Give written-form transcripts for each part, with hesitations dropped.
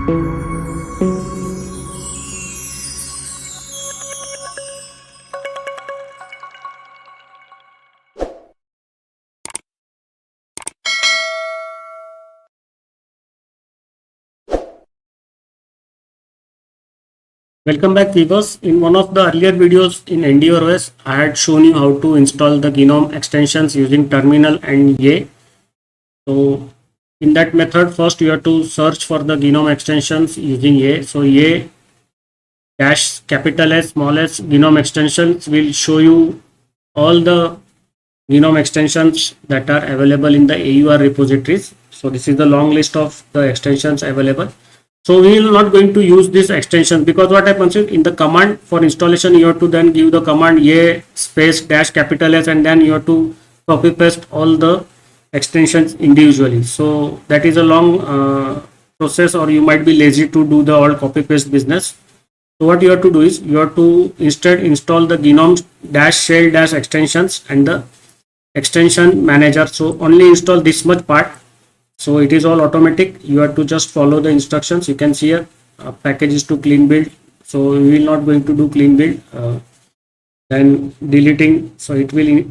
Welcome back, viewers. In one of the earlier videos in NDOS, I had shown you how to install the GNOME extensions using terminal and YE. So in that method, first you have to search for the GNOME extensions using YE. So YE dash capital S small s GNOME extensions will show you all the GNOME extensions that are available in the AUR repositories. So this is the long list of the extensions available. So we will not going to use this extension because what happens is in the command for installation you have to then give the command a space dash capital S and then you have to copy paste all the extensions individually. So that is a long process, or you might be lazy to do the all copy paste business. So what you have to do is you have to instead install the GNOME dash shell dash extensions and the extension manager. So only install this much part. So it is all automatic. You have to just follow the instructions. You can see here package is to clean build. So we will not going to do clean build. Then deleting. So it will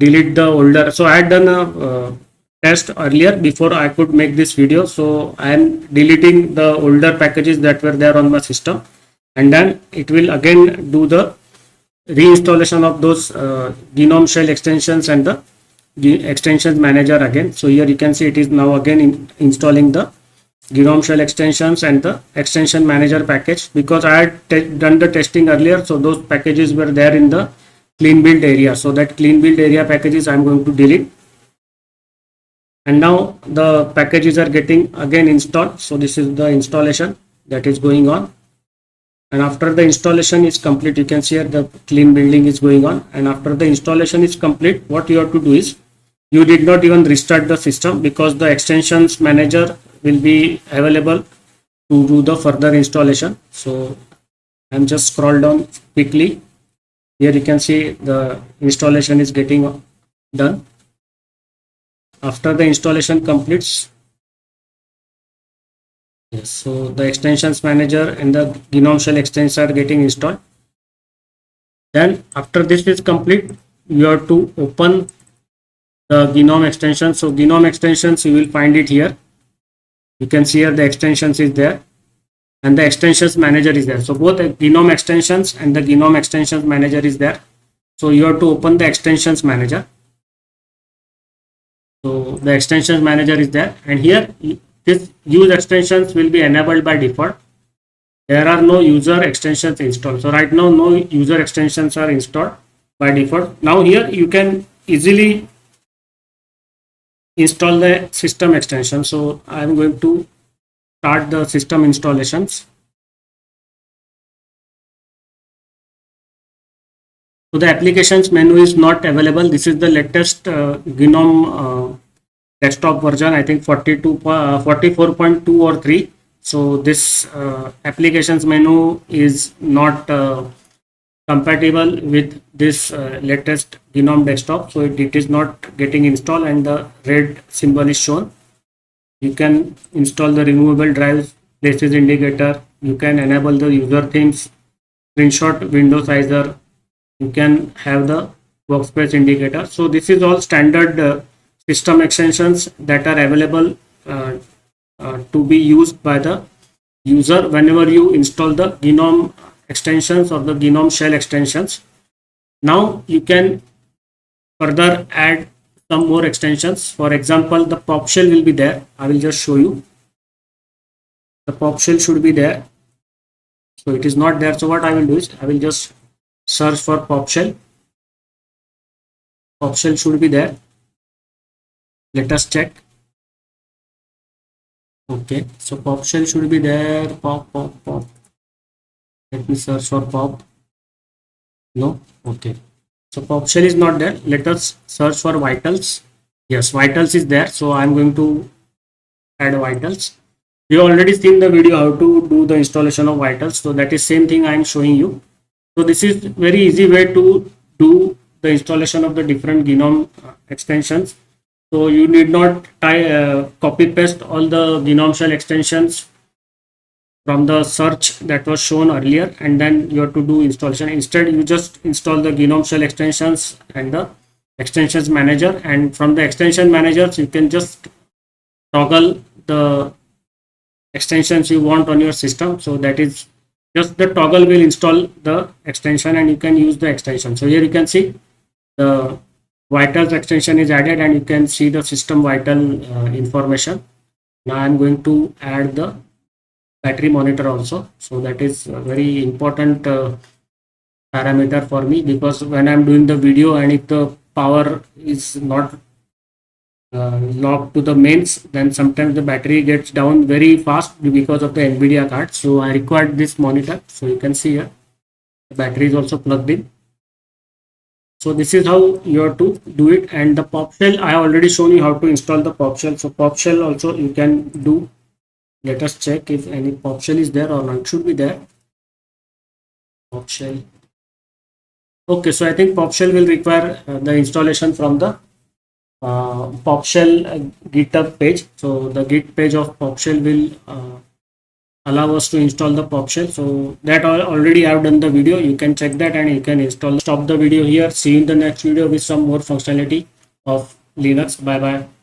delete the older. So I had done a test earlier before I could make this video. So I am deleting the older packages that were there on my system, and then it will again do the reinstallation of those GNOME shell extensions and the extensions manager again. So here you can see it is now again installing the GNOME shell extensions and the extension manager package, because I had done the testing earlier. So those packages were there in the clean build area. So that clean build area packages I am going to delete, and now the packages are getting again installed. So this is the installation that is going on, and after the installation is complete, you can see here the clean building is going on. And after the installation is complete, what you have to do is you did not even restart the system, because the extensions manager will be available to do the further installation. So I'm just scroll down quickly. Here you can see the installation is getting done. After the installation completes, yes, so the extensions manager and the GNOME shell extensions are getting installed. Then after this is complete, you have to open the GNOME extension. So GNOME extensions, you will find it here. You can see here the extensions is there and the extensions manager is there. So both the GNOME extensions and the GNOME extensions manager is there. So you have to open the extensions manager. So the extensions manager is there, and here this use extensions will be enabled by default. There are no user extensions installed. So right now no user extensions are installed by default. Now here you can easily install the system extension. So I am going to start the system installations. So the applications menu is not available. This is the latest GNOME desktop version, I think 44.2 or 3. So this applications menu is not compatible with this latest GNOME desktop. So it is not getting installed, and the red symbol is shown. You can install the removable drives, places indicator. You can enable the user themes, screenshot window sizer. You can have the workspace indicator. So this is all standard system extensions that are available to be used by the user whenever you install the GNOME extensions or the GNOME shell extensions. Now you can further add some more extensions. For example, the pop shell will be there. I will just show you. The pop shell should be there. So it is not there. So what I will do is I will just search for pop shell. Pop shell should be there. Let us check. Okay, so pop shell should be there. Pop. Let me search for pop. No. Okay, so pop shell is not there. Let us search for vitals. Yes, vitals is there. So I am going to add vitals. We already seen the video how to do the installation of vitals. So that is same thing I am showing you. So this is very easy way to do the installation of the different GNOME extensions. So you need not copy paste all the GNOME shell extensions from the search that was shown earlier, and then you have to do installation. Instead, you just install the GNOME shell extensions and the extensions manager, and from the extension managers you can just toggle the extensions you want on your system. So that is just the toggle will install the extension and you can use the extension. So here you can see the vitals extension is added and you can see the system vital information. Now I'm going to add the battery monitor also. So that is a very important parameter for me, because when I'm doing the video and if the power is not locked to the mains, then sometimes the battery gets down very fast because of the NVIDIA card. So I required this monitor. So you can see here the battery is also plugged in. So this is how you have to do it. And the pop shell, I have already shown you how to install the pop shell. So pop shell also you can do. Let us check if any pop shell is there or not. It should be there. Pop shell. Okay, so I think pop shell will require the installation from the pop shell GitHub page. So the Git page of pop shell will allow us to install the pop shell. So that already I have done the video. You can check that and you can install. Stop the video here. See you in the next video with some more functionality of Linux. Bye bye.